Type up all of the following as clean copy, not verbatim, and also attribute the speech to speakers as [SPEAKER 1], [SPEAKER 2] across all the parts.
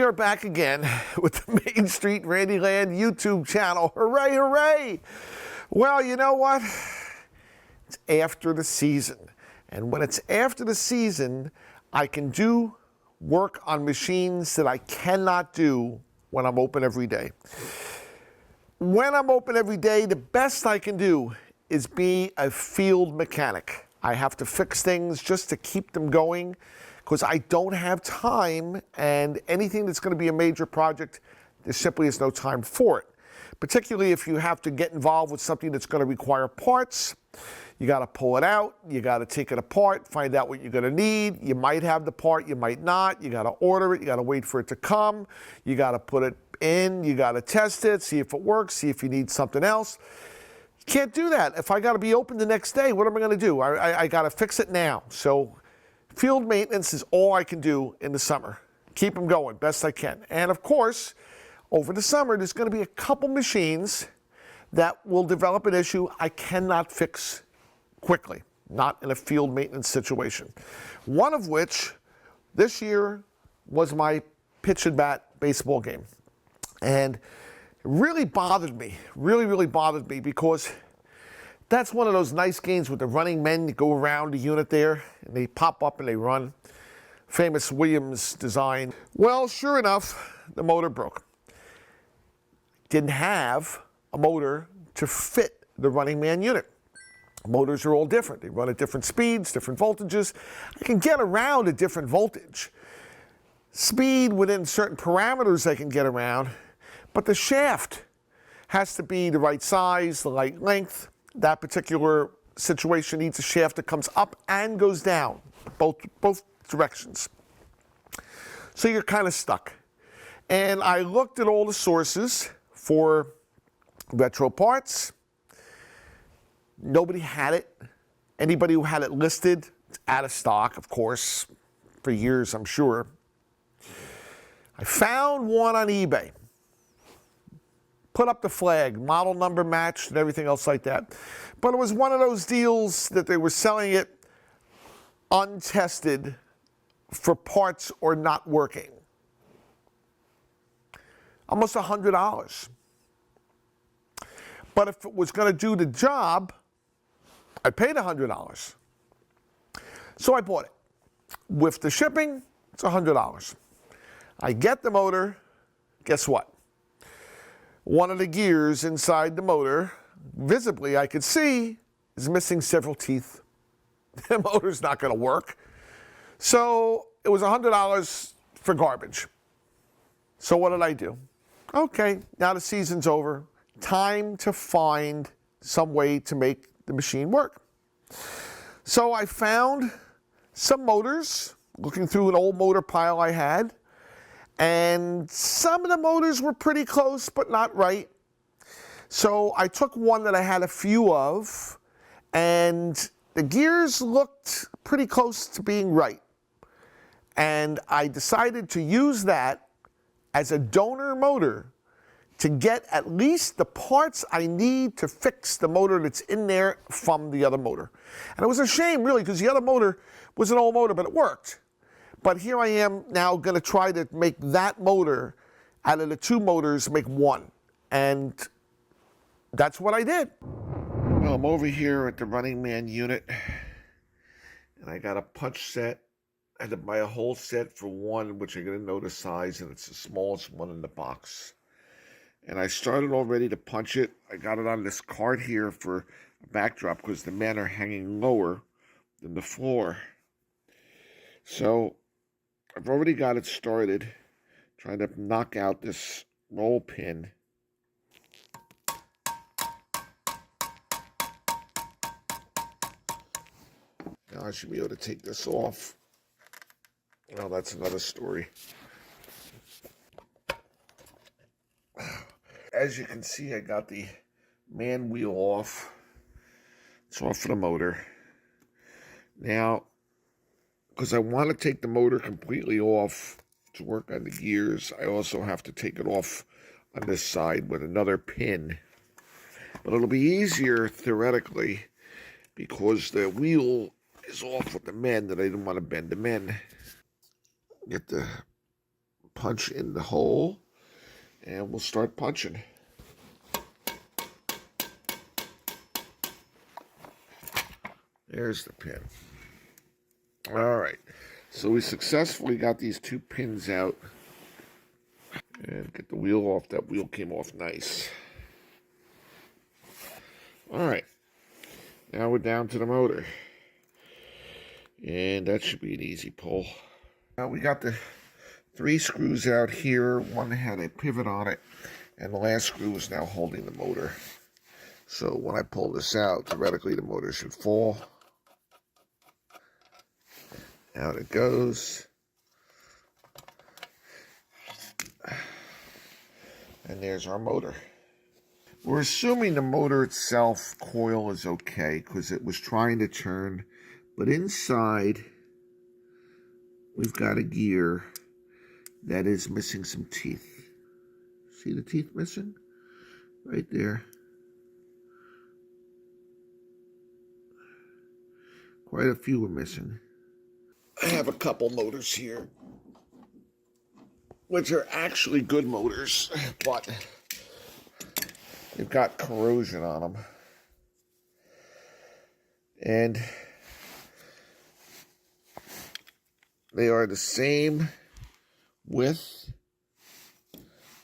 [SPEAKER 1] We are back again with the Main Street Randyland YouTube channel. Hooray, hooray! Well, you know what? It's after the season. And when it's after the season, I can do work on machines that I cannot do when I'm open every day. When I'm open every day, the best I can do is be a field mechanic. I have to fix things just to keep them going because I don't have time, and anything that's going to be a major project, there simply is no time for it. Particularly if you have to get involved with something that's going to require parts. You got to pull it out, you got to take it apart, find out what you're going to need. You might have the part, you might not. You got to order it, you got to wait for it to come. You got to put it in, you got to test it, see if it works, see if you need something else. You can't do that. If I got to be open the next day, what am I going to do? I got to fix it now. So field maintenance is all I can do in the summer. Keep them going best I can. And of course, over the summer, there's going to be a couple machines that will develop an issue I cannot fix quickly, not in a field maintenance situation. One of which this year was my pitch and bat baseball game. And it really bothered me, really bothered me, because that's one of those nice games with the running men that go around the unit there and they pop up and they run. Famous Williams design. Well, sure enough, the motor broke. Didn't have a motor to fit the running man unit. Motors are all different. They run at different speeds, different voltages. I can get around a different voltage. Speed within certain parameters I can get around, but the shaft has to be the right size, the right length. That particular situation needs a shaft that comes up and goes down, both directions. So you're kind of stuck. And I looked at all the sources for retro parts. Nobody had it. Anybody who had it listed, it's out of stock, of course, for years, I'm sure. I found one on eBay. Put up the flag, model number matched and everything else like that. But it was one of those deals that they were selling it untested for parts or not working. Almost $100. But if it was going to do the job, I paid $100. So I bought it. With the shipping, it's $100. I get the motor, guess what? One of the gears inside the motor, visibly I could see, is missing several teeth. The motor's not going to work. So it was $100 for garbage. So what did I do? Okay, now the season's over. Time to find some way to make the machine work. So I found some motors, looking through an old motor pile I had, and some of the motors were pretty close, but not right. So I took one that I had a few of, and the gears looked pretty close to being right. And I decided to use that as a donor motor to get at least the parts I need to fix the motor that's in there from the other motor. And it was a shame, really, because the other motor was an old motor, but it worked. But here I am now going to try to make that motor, out of the two motors, make one. And that's what I did. Well, I'm over here at the running man unit, and I got a punch set. I had to buy a whole set for one, which I didn't know the size, and it's the smallest one in the box. And I started all ready to punch it. I got it on this cart here for a backdrop because the men are hanging lower than the floor. So I've already got it started, trying to knock out this roll pin. Now I should be able to take this off. Well, that's another story. As you can see, I got the man wheel off. It's off the motor. Now, because I want to take the motor completely off to work on the gears, I also have to take it off on this side with another pin. But it'll be easier, theoretically, because the wheel is off with the men that I didn't want to bend them in. Get the punch in the hole, and we'll start punching. There's the pin. All right, so we successfully got these 2 pins out. And get the wheel off. That wheel came off nice. All right, now we're down to the motor. And that should be an easy pull. Now we got the 3 screws out here. One had a pivot on it, and the last screw is now holding the motor. So when I pull this out, theoretically the motor should fall. Out it goes. And there's our motor. We're assuming the motor itself, coil, is okay because it was trying to turn. But inside, we've got a gear that is missing some teeth. See the teeth missing? Right there. Quite a few are missing. I have a couple motors here, which are actually good motors, but they've got corrosion on them. And they are the same width,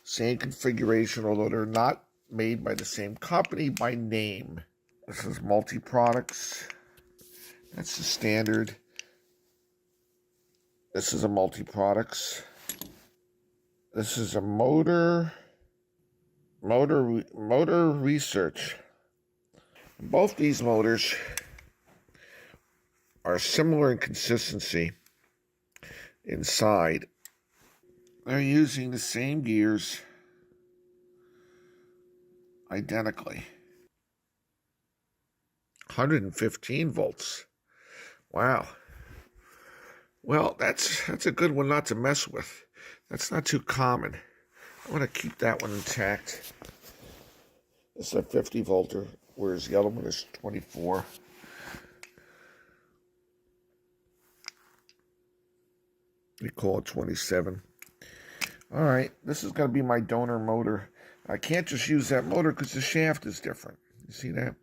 [SPEAKER 1] same configuration, although they're not made by the same company by name. This is multi-products. That's the standard. This is a multi-products. This is a motor research. Both these motors are similar in consistency inside. They're using the same gears identically. 115 volts. Wow. Well, that's a good one not to mess with. That's not too common. I'm going to keep that one intact. This is a 50 volter, whereas the other one is 24. We call it 27. All right, this is going to be my donor motor. I can't just use that motor because the shaft is different. You see that?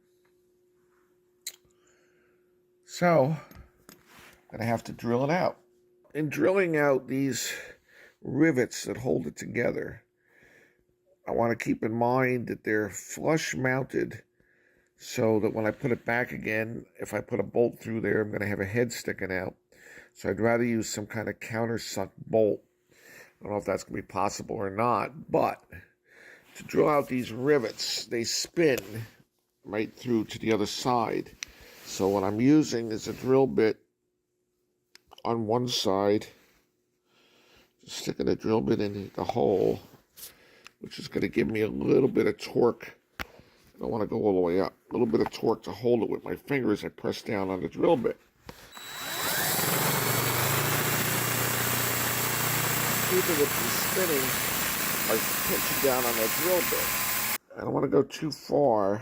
[SPEAKER 1] So, I'm going to have to drill it out. In drilling out these rivets that hold it together, I want to keep in mind that they're flush mounted so that when I put it back again, if I put a bolt through there, I'm going to have a head sticking out. So I'd rather use some kind of countersunk bolt. I don't know if that's going to be possible or not, but to drill out these rivets, they spin right through to the other side. So what I'm using is a drill bit on one side, just sticking a drill bit in the hole, which is going to give me a little bit of torque. I don't want to go all the way up. A little bit of torque to hold it with my finger as I press down on the drill bit. Keeping it from spinning by pinching down on that drill bit. I don't want to go too far.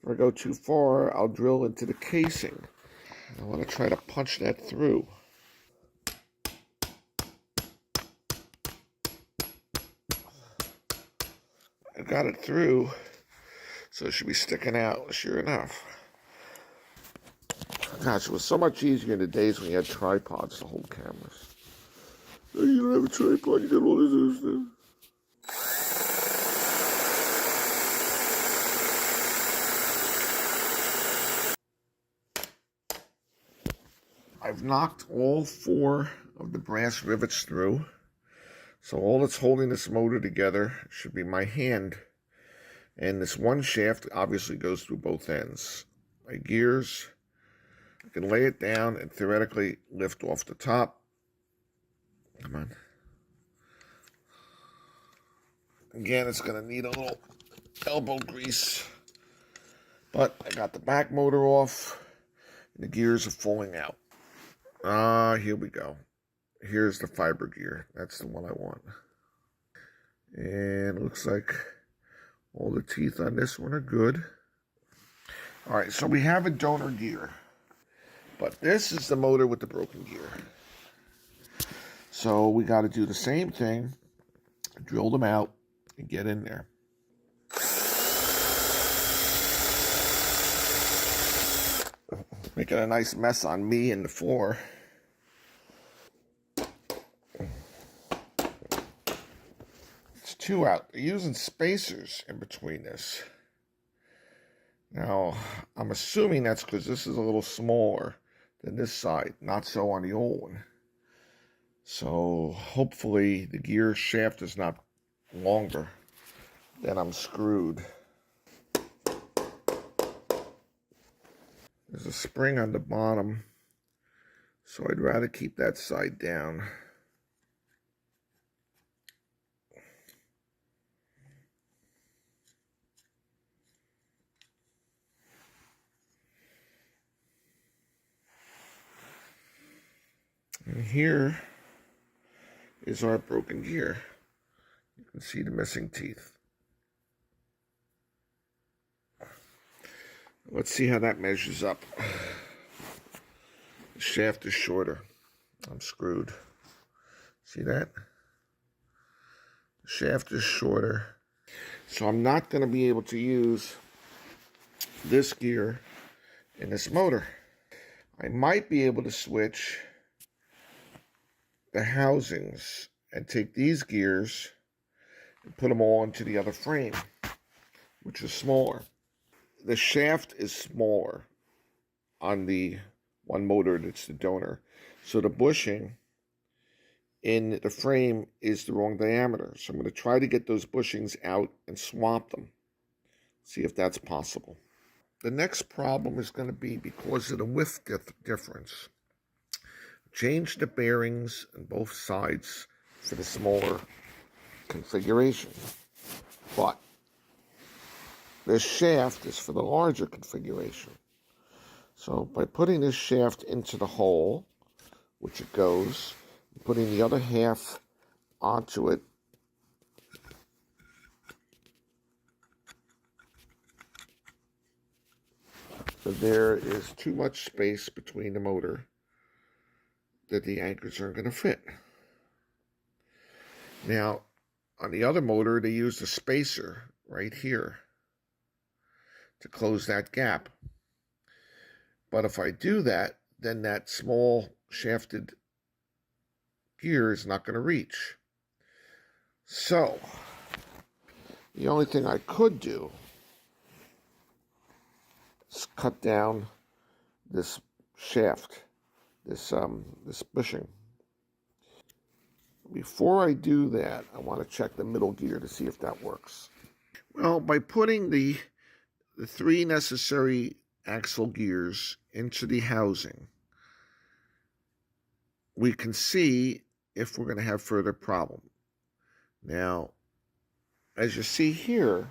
[SPEAKER 1] If I go too far, I'll drill into the casing. I want to try to punch that through. I got it through, so it should be sticking out, sure enough. Gosh, it was so much easier in the days when you had tripods to hold cameras. Oh, you don't have a tripod, you got all this other stuff. I've knocked all 4 of the brass rivets through. So all that's holding this motor together should be my hand. And this one shaft obviously goes through both ends. My gears, I can lay it down and theoretically lift off the top. Come on. Again, it's going to need a little elbow grease. But I got the back motor off, and the gears are falling out. Here we go. Here's the fiber gear. That's the one I want. And it looks like all the teeth on this one are good. All right, so we have a donor gear. But this is the motor with the broken gear. So we got to do the same thing, drill them out, and get in there. Making a nice mess on me and the floor. It's 2 out. They're using spacers in between this. Now, I'm assuming that's because this is a little smaller than this side, not so on the old one. So hopefully the gear shaft is not longer. Then I'm screwed. There's a spring on the bottom, so I'd rather keep that side down. And here is our broken gear. You can see the missing teeth. Let's see how that measures up. The shaft is shorter. I'm screwed. See that? The shaft is shorter. So I'm not going to be able to use this gear in this motor. I might be able to switch the housings and take these gears and put them all into the other frame, which is smaller. The shaft is smaller on the one motor that's the donor. So the bushing in the frame is the wrong diameter. So I'm going to try to get those bushings out and swap them. See if that's possible. The next problem is going to be because of the width difference. Change the bearings on both sides for the smaller configuration. But this shaft is for the larger configuration. So by putting this shaft into the hole, which it goes, putting the other half onto it, so there is too much space between the motor that the anchors aren't going to fit. Now, on the other motor, they used a spacer right here to close that gap. But if I do that, then that small shafted gear is not going to reach. So, the only thing I could do is cut down this shaft, this bushing. Before I do that, I want to check the middle gear to see if that works. Well, by putting the 3 necessary axle gears into the housing, we can see if we're going to have further problem. Now, as you see here,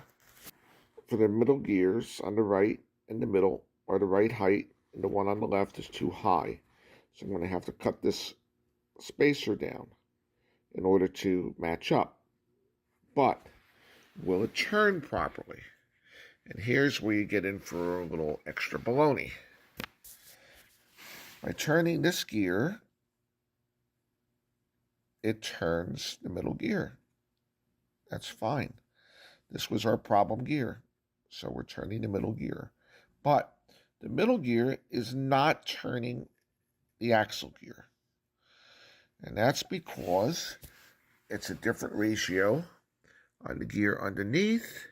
[SPEAKER 1] for the middle gears on the right and the middle are the right height, and the one on the left is too high. So I'm going to have to cut this spacer down in order to match up. But will it turn properly? And here's where you get in for a little extra baloney. By turning this gear, it turns the middle gear. That's fine. This was our problem gear. So we're turning the middle gear. But the middle gear is not turning the axle gear. And that's because it's a different ratio on the gear underneath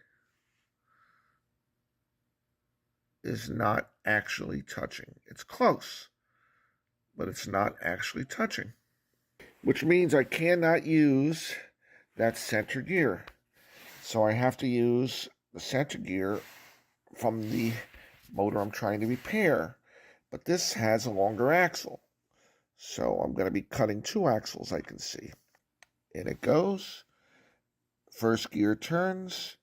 [SPEAKER 1] is not actually touching. It's close, but it's not actually touching, which means I cannot use that center gear. So I have to use the center gear from the motor I'm trying to repair. But this has a longer axle. So I'm going to be cutting 2 axles, I can see. In it goes. First gear turns,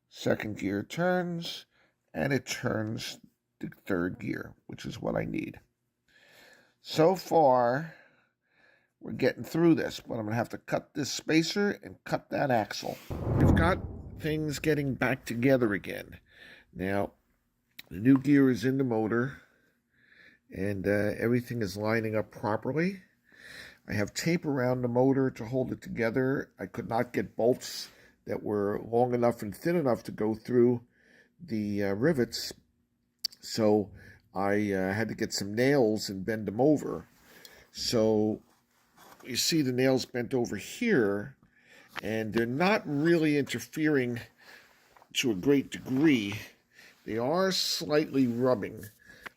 [SPEAKER 1] second gear turns, and it turns the 3rd gear, which is what I need. So far, we're getting through this, but I'm going to have to cut this spacer and cut that axle. We've got things getting back together again. Now, the new gear is in the motor, and everything is lining up properly. I have tape around the motor to hold it together. I could not get bolts that were long enough and thin enough to go through the rivets, so I had to get some nails and bend them over. So you see the nails bent over here, and they're not really interfering to a great degree. They are slightly rubbing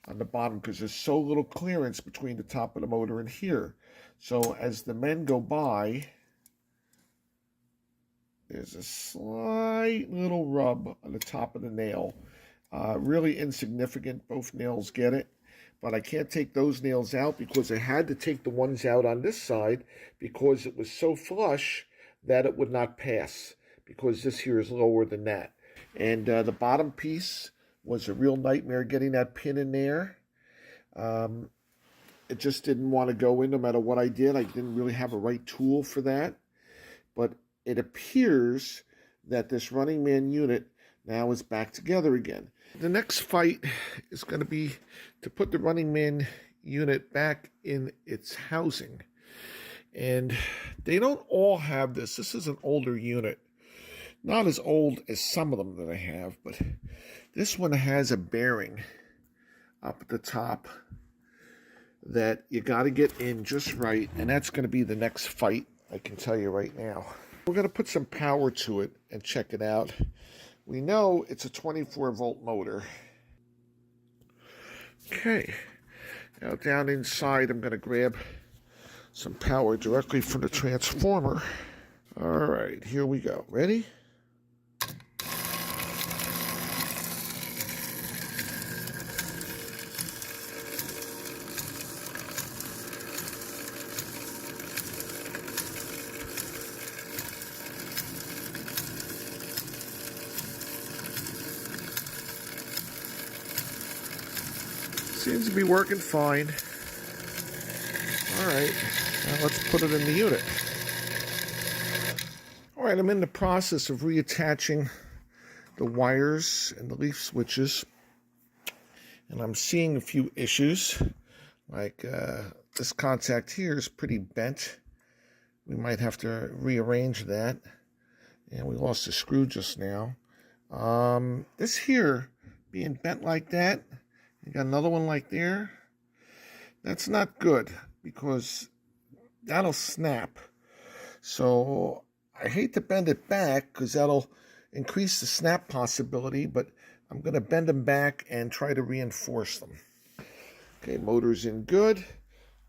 [SPEAKER 1] on the bottom because there's so little clearance between the top of the motor and here. So as the men go by, there's a slight little rub on the top of the nail. Really insignificant, both nails get it. But I can't take those nails out because I had to take the ones out on this side because it was so flush that it would not pass, because this here is lower than that. And the bottom piece was a real nightmare getting that pin in there. It just didn't want to go in no matter what I did. I didn't really have a right tool for that. But it appears that this Running Man unit now is back together again. The next fight is going to be to put the Running Man unit back in its housing. And they don't all have this. This is an older unit. Not as old as some of them that I have, but this one has a bearing up at the top that you got to get in just right, and that's going to be the next fight, I can tell you right now. We're going to put some power to it and check it out. We know it's a 24-volt motor. Okay, now down inside I'm going to grab some power directly from the transformer. All right, here we go. Ready? Seems to be working fine. All right, now let's put it in the unit. All right, I'm in the process of reattaching the wires and the leaf switches, and I'm seeing a few issues. Like this contact here is pretty bent. We might have to rearrange that. And we lost a screw just now. This here being bent like that, you got another one like there. That's not good because that'll snap. So I hate to bend it back because that'll increase the snap possibility, but I'm going to bend them back and try to reinforce them. Okay, motor's in good.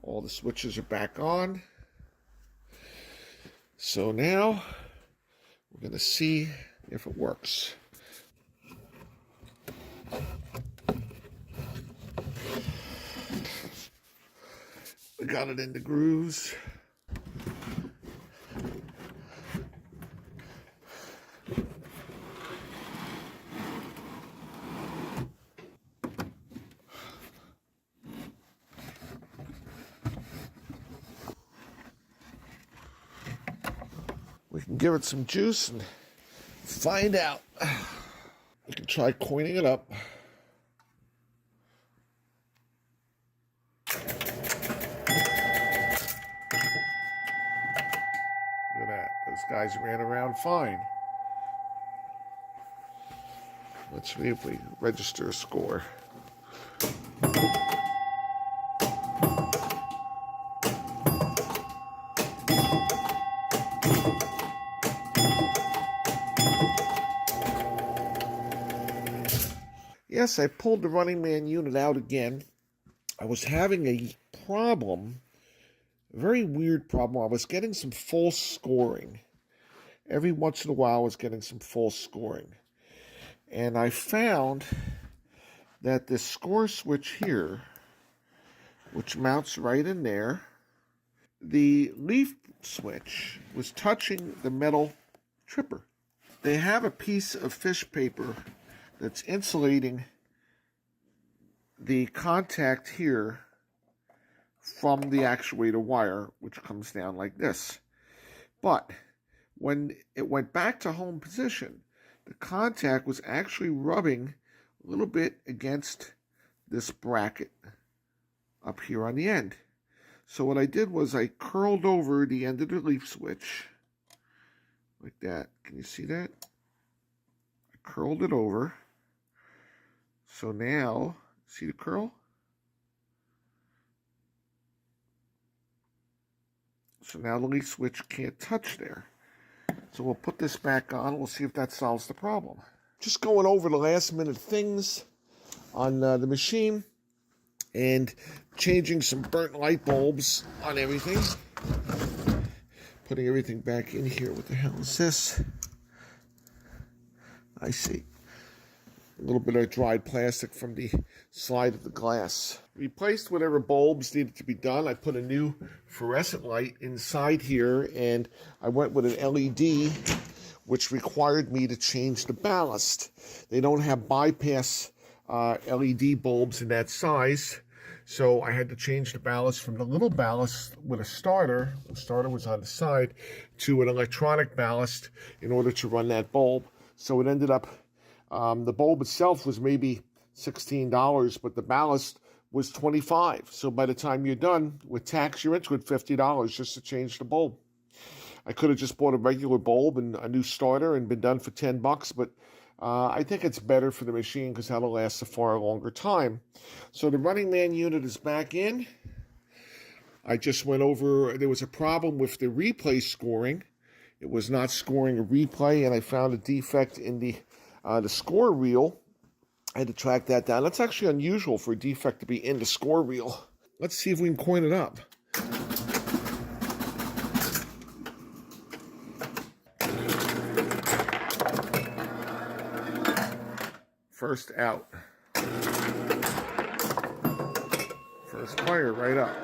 [SPEAKER 1] All the switches are back on. So now we're going to see if it works. We got it in the grooves. We can give it some juice and find out. We can try coining it up. Look at that. Those guys ran around fine. Let's see if we register a score. Yes, I pulled the Running Man unit out again. I was having a problem, a very weird problem. I was getting some false scoring. Every once in a while I was getting some false scoring. And I found that this score switch here, which mounts right in there, the leaf switch was touching the metal tripper. They have a piece of fish paper that's insulating the contact here from the actuator wire, which comes down like this. But when it went back to home position, the contact was actually rubbing a little bit against this bracket up here on the end. So what I did was I curled over the end of the leaf switch like that. Can you see that? I curled it over. So now, see the curl? So now the leaf switch can't touch there. So we'll put this back on. We'll see if that solves the problem. Just going over the last minute things on the machine and changing some burnt light bulbs on everything. Putting everything back in here. What the hell is this? I see. A little bit of dried plastic from the slide of the glass. Replaced whatever bulbs needed to be done. I put a new fluorescent light inside here, and I went with an LED, which required me to change the ballast. They don't have bypass LED bulbs in that size, so I had to change the ballast from the little ballast with a starter. The starter was on the side, to an electronic ballast in order to run that bulb. So it ended up, the bulb itself was maybe $16, but the ballast was $25. So by the time you're done with tax, you're into it $50 just to change the bulb. I could have just bought a regular bulb and a new starter and been done for $10, but I think it's better for the machine because that'll last a far longer time. So the Running Man unit is back in. I just went over, there was a problem with the replay scoring. It was not scoring a replay, and I found a defect in the score reel. I had to track that down. That's actually unusual for a defect to be in the score reel. Let's see if we can coin it up. First out. First player right up.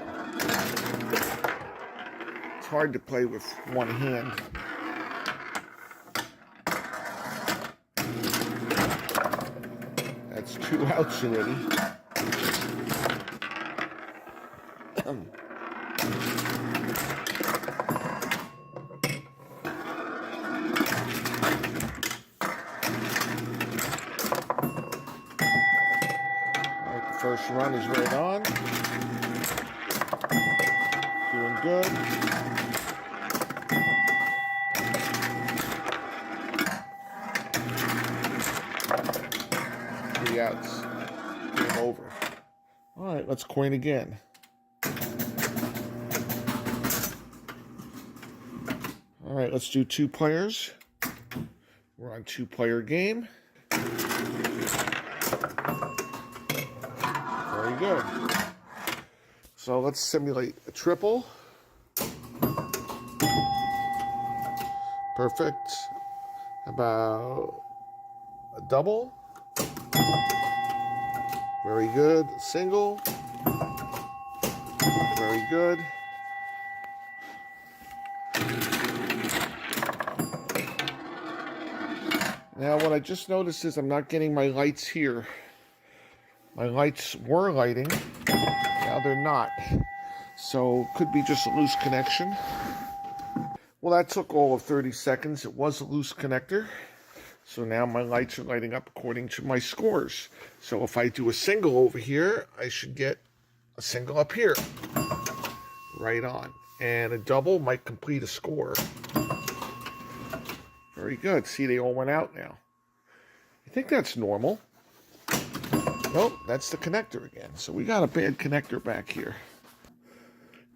[SPEAKER 1] It's hard to play with one hand. That's 2 outs already. First run is right on. Doing good. Three outs. Game over. All right, let's coin again. All right, let's do 2 players. We're on 2-player game. Very good. So let's simulate a triple. Perfect. About a double. Very good. Single. Very good. Now what I just noticed is I'm not getting my lights here. My lights were lighting, now they're not. So could be just a loose connection. Well, that took all of 30 seconds. It was a loose connector. So now my lights are lighting up according to my scores. So if I do a single over here, I should get a single up here. Right on. And a double might complete a score. Very good. See, they all went out now. I think that's normal. Nope, that's the connector again. So we got a bad connector back here.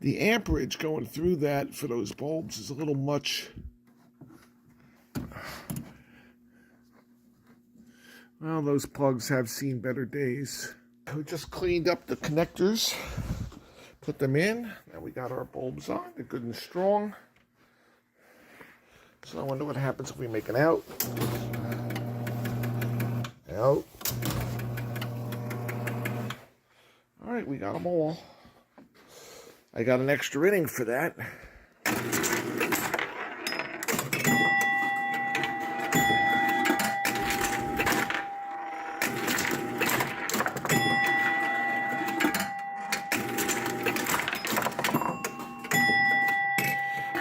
[SPEAKER 1] The amperage going through that for those bulbs is a little much. Well, those plugs have seen better days. We just cleaned up the connectors, put them in. Now we got our bulbs on. They're good and strong. So I wonder what happens if we make an out. Out. All right, we got them all. I got an extra inning for that.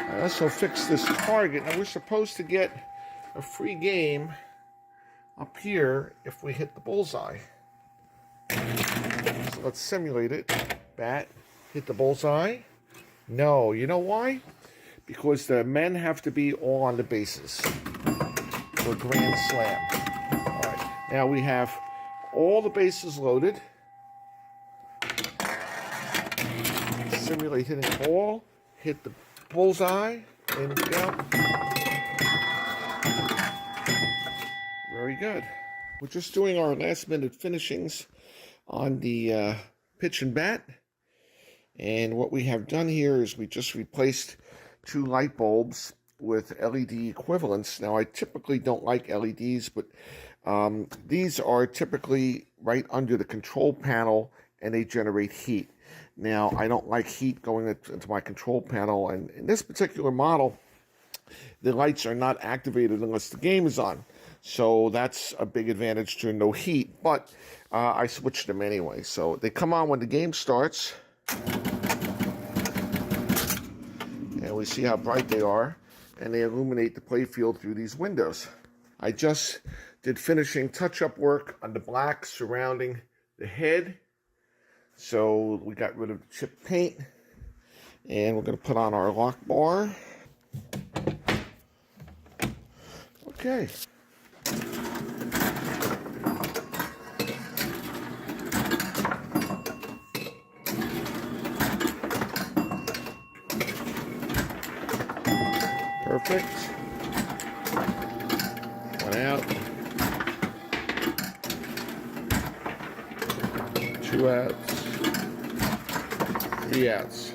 [SPEAKER 1] I also fixed this target. Now we're supposed to get a free game up here if we hit the bullseye. So let's simulate it. Bat, hit the bullseye. No, you know why? Because the men have to be all on the bases for a grand slam. All right, now we have all the bases loaded. Simulate hitting the ball, hit the bullseye, and go. Very good. We're just doing our last minute finishings on the pitch and bat. And what we have done here is we just replaced 2 light bulbs with LED equivalents. Now, I typically don't like LEDs, but these are typically right under the control panel, and they generate heat. Now, I don't like heat going into my control panel, and in this particular model, the lights are not activated unless the game is on. So that's a big advantage to no heat, but I switched them anyway. So they come on when the game starts. And we see how bright they are, and they illuminate the playfield through these windows. I just did finishing touch-up work on the black surrounding the head. So we got rid of the chipped paint, and we're going to put on our lock bar. Okay. Perfect. 1 out. 2 outs. 3 outs.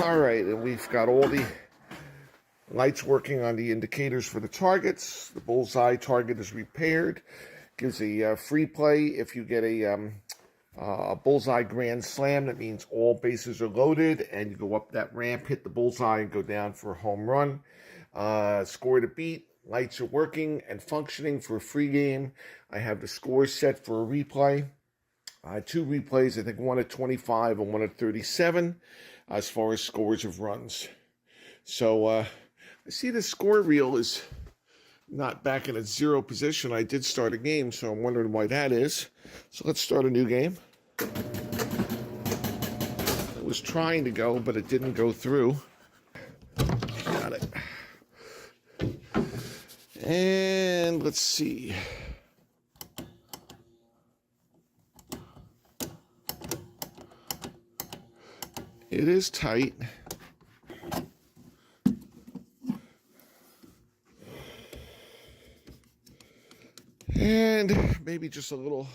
[SPEAKER 1] All right, and we've got all the lights working on the indicators for the targets. The bullseye target is repaired. Gives a free play if you get a bullseye grand slam. That means all bases are loaded, and you go up that ramp, hit the bullseye, and go down for a home run. Score to beat. Lights are working and functioning for a free game. I have the scores set for a replay. 2 replays, I think one at 25 and one at 37, as far as scores of runs. So I see the score reel is not back in its 0 position. I did start a game, so I'm wondering why that is. So let's start a new game. It was trying to go, but it didn't go through. Got it. And let's see. It is tight. And maybe just a little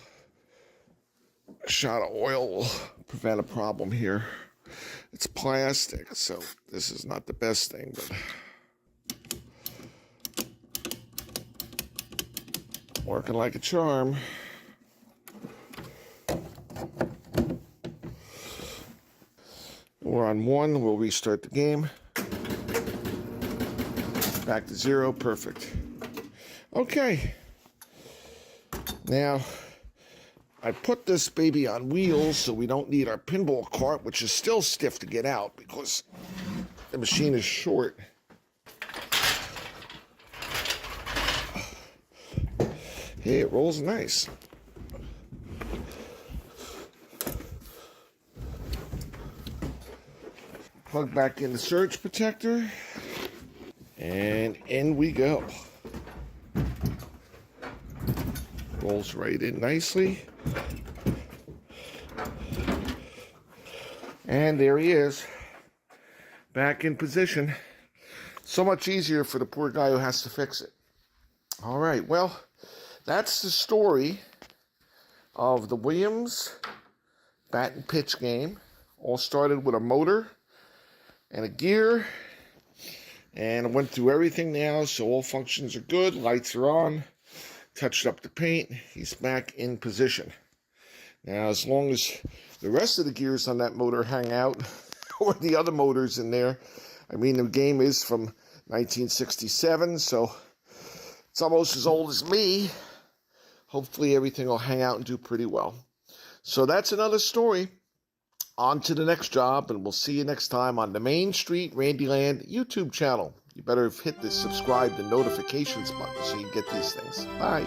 [SPEAKER 1] shot of oil will prevent a problem here. It's plastic, so this is not the best thing, but working like a charm. We're on 1, we'll restart the game. Back to 0, perfect. Okay. Now, I put this baby on wheels so we don't need our pinball cart, which is still stiff to get out because the machine is short. Hey, it rolls nice. Plug back in the surge protector, and in we go. Rolls right in nicely. And there he is, back in position. So much easier for the poor guy who has to fix it. All right, well, that's the story of the Williams bat and pitch game. All started with a motor and a gear, and I went through everything now, so all functions are good. Lights are on. Touched up the paint. He's back in position. Now, as long as the rest of the gears on that motor hang out, or the other motors in there, I mean, the game is from 1967, so it's almost as old as me. Hopefully everything will hang out and do pretty well. So that's another story. On to the next job, and we'll see you next time on the Main Street Randyland YouTube channel. You better hit the subscribe and notifications button so you get these things. Bye.